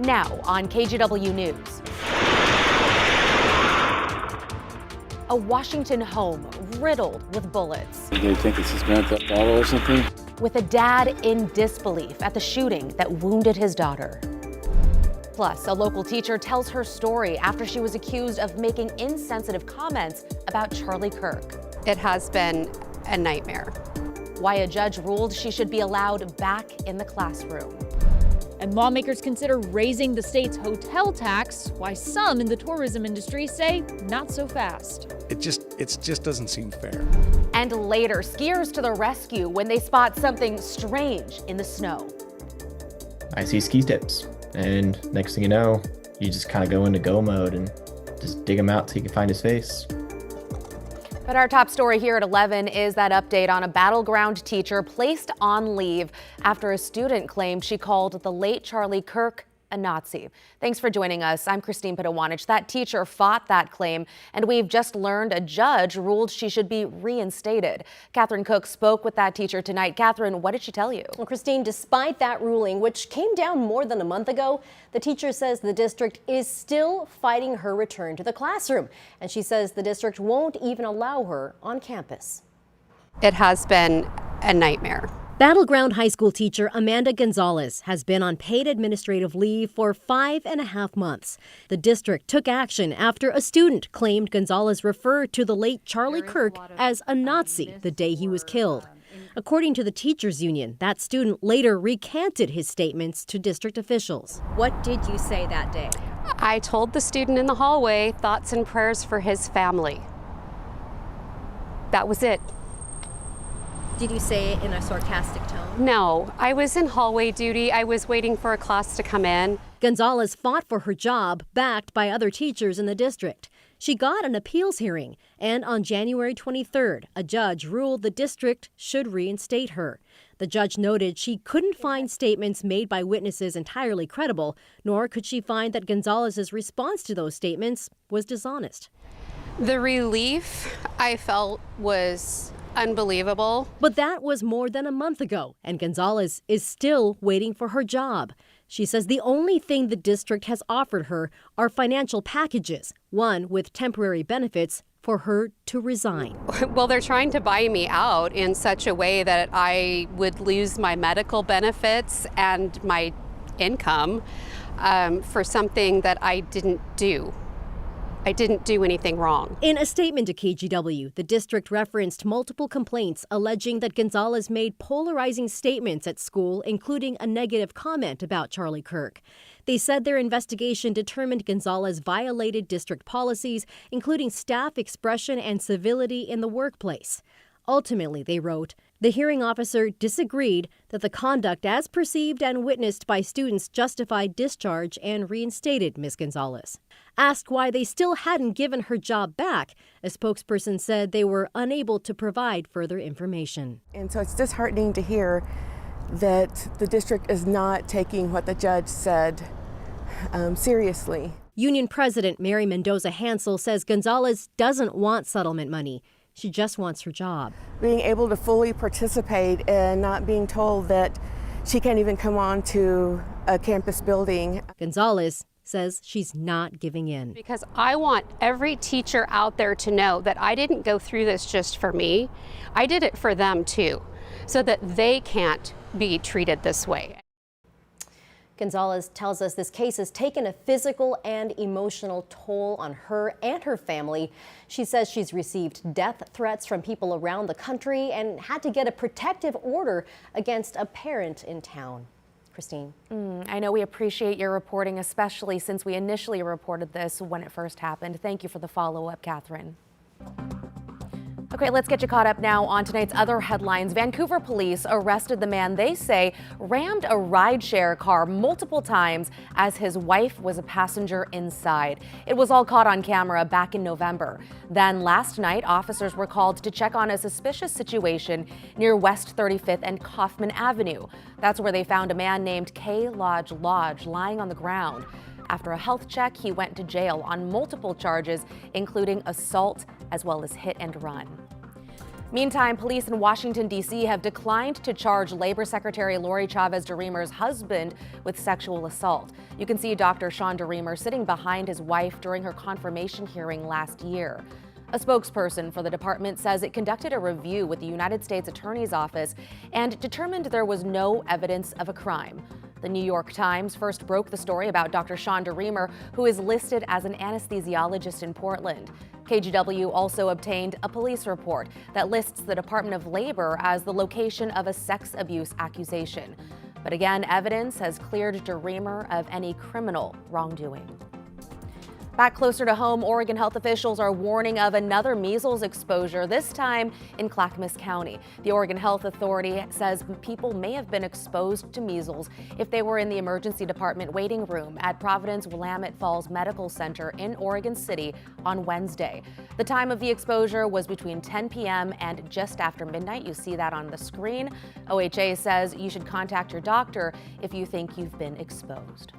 Now on KGW News. A Washington home riddled with bullets. Do they think it's his grand theft auto or something? With a dad in disbelief at the shooting that wounded his daughter. Plus, a local teacher tells her story after she was accused of making insensitive comments about Charlie Kirk. It has been a nightmare. Why a judge ruled she should be allowed back in the classroom. And lawmakers consider raising the state's hotel tax, why some in the tourism industry say not so fast. It just doesn't seem fair. And later, skiers to the rescue when they spot something strange in the snow. I see ski tips, and next thing you know, you just kind of go into go mode and just dig him out till you can find his face. But our top story here at 11 is that update on a battleground teacher placed on leave after a student claimed she called the late Charlie Kirk a Nazi. Thanks for joining us. I'm Christine Pitawanich. That teacher fought that claim, and we've just learned a judge ruled she should be reinstated. Catherine Cook spoke with that teacher tonight. Catherine, what did she tell you? Well, Christine, despite that ruling, which came down more than a month ago, the teacher says the district is still fighting her return to the classroom. And she says the district won't even allow her on campus. It has been a nightmare. Battleground high school teacher Amanda Gonzalez has been on paid administrative leave for 5.5 months. The district took action after a student claimed Gonzalez referred to the late Charlie Kirk as a Nazi the day he was killed. According to the teachers union, that student later recanted his statements to district officials. What did you say that day? I told the student in the hallway thoughts and prayers for his family. That was it. Did you say it in a sarcastic tone? No, I was in hallway duty. I was waiting for a class to come in. Gonzalez fought for her job, backed by other teachers in the district. She got an appeals hearing, and on January 23rd, a judge ruled the district should reinstate her. The judge noted she couldn't find statements made by witnesses entirely credible, nor could she find that Gonzalez's response to those statements was dishonest. The relief I felt was unbelievable. But that was more than a month ago, and Gonzalez is still waiting for her job. She says the only thing the district has offered her are financial packages, one with temporary benefits for her to resign. Well, they're trying to buy me out in such a way that I would lose my medical benefits and my income for something that I didn't do. I didn't do anything wrong. In a statement to KGW, the district referenced multiple complaints alleging that Gonzalez made polarizing statements at school, including a negative comment about Charlie Kirk. They said their investigation determined Gonzalez violated district policies, including staff expression and civility in the workplace. Ultimately, they wrote, the hearing officer disagreed that the conduct as perceived and witnessed by students justified discharge and reinstated Ms. Gonzalez. Asked why they still hadn't given her job back, a spokesperson said they were unable to provide further information. And so it's disheartening to hear that the district is not taking what the judge said seriously. Union President Mary Mendoza Hansel says Gonzalez doesn't want settlement money. She just wants her job. Being able to fully participate and not being told that she can't even come on to a campus building. Gonzalez says she's not giving in. Because I want every teacher out there to know that I didn't go through this just for me. I did it for them too, so that they can't be treated this way. Gonzalez tells us this case has taken a physical and emotional toll on her and her family. She says she's received death threats from people around the country and had to get a protective order against a parent in town. Christine. I know we appreciate your reporting, especially since we initially reported this when it first happened. Thank you for the follow-up, Catherine. Okay, let's get you caught up now on tonight's other headlines. Vancouver police arrested the man they say rammed a rideshare car multiple times as his wife was a passenger inside. It was all caught on camera back in November. Then last night, officers were called to check on a suspicious situation near West 35th and Kaufman Avenue. That's where they found a man named K. Lodge lying on the ground. After a health check, he went to jail on multiple charges, including assault as well as hit and run. Meantime, police in Washington, D.C. have declined to charge Labor Secretary Lori Chavez-DeRemer's husband with sexual assault. You can see Dr. Sean DeRemer sitting behind his wife during her confirmation hearing last year. A spokesperson for the department says it conducted a review with the United States Attorney's Office and determined there was no evidence of a crime. The New York Times first broke the story about Dr. Sean DeRemer, who is listed as an anesthesiologist in Portland. KGW also obtained a police report that lists the Department of Labor as the location of a sex abuse accusation. But again, evidence has cleared DeRemer of any criminal wrongdoing. Back closer to home, Oregon health officials are warning of another measles exposure, this time in Clackamas County. The Oregon Health Authority says people may have been exposed to measles if they were in the emergency department waiting room at Providence Willamette Falls Medical Center in Oregon City on Wednesday. The time of the exposure was between 10 p.m. and just after midnight. You see that on the screen. OHA says you should contact your doctor if you think you've been exposed.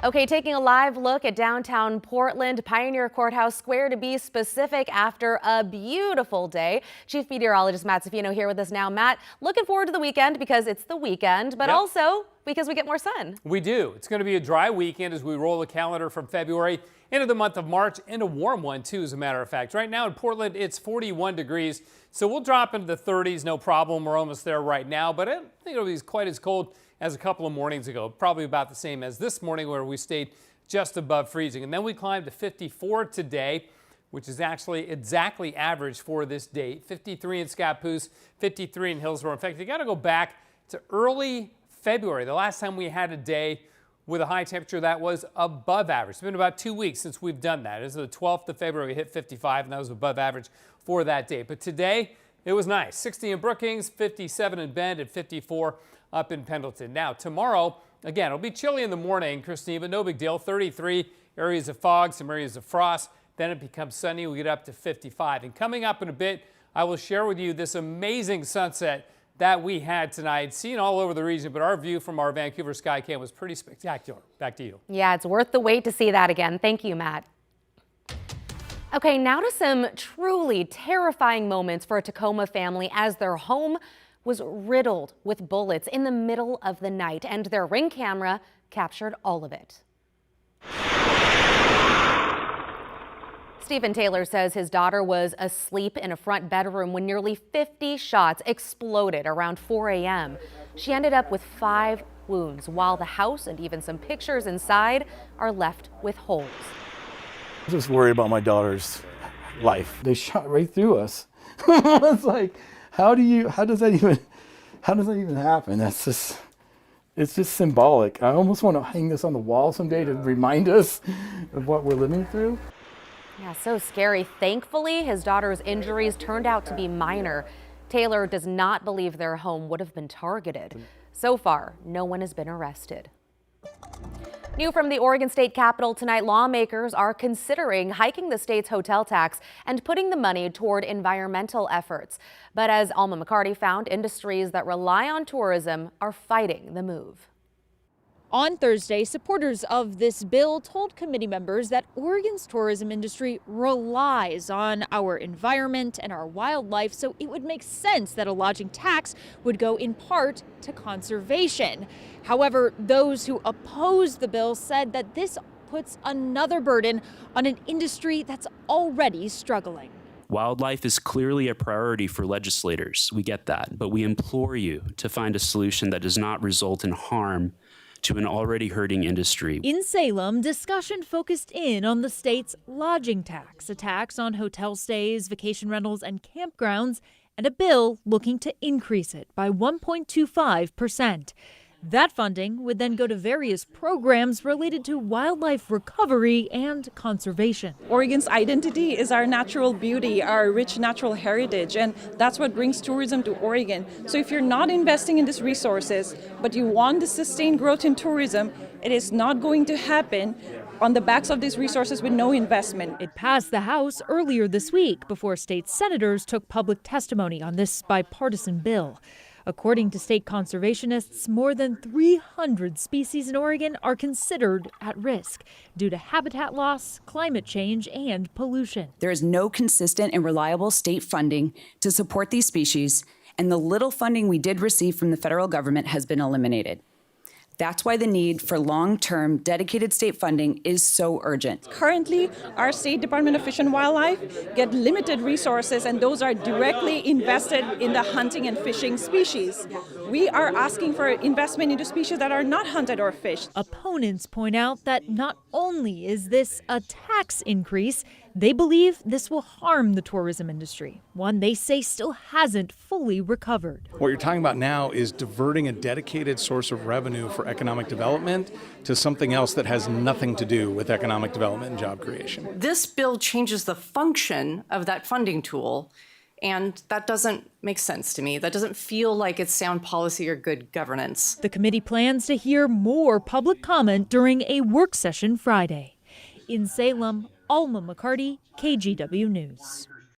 Okay, taking a live look at downtown Portland, Pioneer Courthouse Square to be specific, after a beautiful day. Chief Meteorologist Matt Safino here with us now. Matt, looking forward to the weekend because it's the weekend, but also because we get more sun. We do. It's going to be a dry weekend as we roll the calendar from February into the month of March, and a warm one too, as a matter of fact. Right now in Portland, it's 41 degrees, so we'll drop into the 30s, no problem. We're almost there right now, but I don't think it'll be quite as cold as a couple of mornings ago. Probably about the same as this morning, where we stayed just above freezing. And then we climbed to 54 today, which is actually exactly average for this date. 53 in Scappoose, 53 in Hillsborough. In fact, you got to go back to early February, the last time we had a day with a high temperature that was above average. It's been about 2 weeks since we've done that. It's the 12th of February, we hit 55, and that was above average for that day. But today, it was nice. 60 in Brookings, 57 in Bend, and 54 up in Pendleton. Now, tomorrow, again, it'll be chilly in the morning, Christine, but no big deal. 33, areas of fog, some areas of frost. Then it becomes sunny. We get up to 55. And coming up in a bit, I will share with you this amazing sunset that we had tonight, seen all over the region, but our view from our Vancouver Skycam was pretty spectacular. Back to you. Yeah, it's worth the wait to see that again. Thank you, Matt. Okay, now to some truly terrifying moments for a Tacoma family as their home was riddled with bullets in the middle of the night, and their Ring camera captured all of it. Stephen Taylor says his daughter was asleep in a front bedroom when nearly 50 shots exploded around 4 a.m. She ended up with 5 wounds, while the house and even some pictures inside are left with holes. I'm just worried about my daughter's life. They shot right through us. It's like, how does that even happen? It's just symbolic. I almost want to hang this on the wall someday to remind us of what we're living through. Yeah, so scary. Thankfully, his daughter's injuries turned out to be minor. Taylor does not believe their home would have been targeted. So far, no one has been arrested. New from the Oregon State Capitol tonight, lawmakers are considering hiking the state's hotel tax and putting the money toward environmental efforts. But as Alma McCarty found, industries that rely on tourism are fighting the move. On Thursday, supporters of this bill told committee members that Oregon's tourism industry relies on our environment and our wildlife, so it would make sense that a lodging tax would go in part to conservation. However, those who oppose the bill said that this puts another burden on an industry that's already struggling. Wildlife is clearly a priority for legislators. We get that, but we implore you to find a solution that does not result in harm to an already hurting industry. In Salem, discussion focused in on the state's lodging tax, a tax on hotel stays, vacation rentals, and campgrounds, and a bill looking to increase it by 1.25%. That funding would then go to various programs related to wildlife recovery and conservation. Oregon's identity is our natural beauty, our rich natural heritage, and that's what brings tourism to Oregon. So if you're not investing in these resources, but you want to sustain growth in tourism, it is not going to happen on the backs of these resources with no investment. It passed the House earlier this week before state senators took public testimony on this bipartisan bill. According to state conservationists, more than 300 species in Oregon are considered at risk due to habitat loss, climate change, and pollution. There is no consistent and reliable state funding to support these species, and the little funding we did receive from the federal government has been eliminated. That's why the need for long-term dedicated state funding is so urgent. Currently, our State Department of Fish and Wildlife get limited resources, and those are directly invested in the hunting and fishing species. We are asking for investment into species that are not hunted or fished. Opponents point out that not only is this a tax increase, they believe this will harm the tourism industry, one they say still hasn't fully recovered. What you're talking about now is diverting a dedicated source of revenue for economic development to something else that has nothing to do with economic development and job creation. This bill changes the function of that funding tool, and that doesn't make sense to me. That doesn't feel like it's sound policy or good governance. The committee plans to hear more public comment during a work session Friday. In Salem, Alma McCarty, KGW News.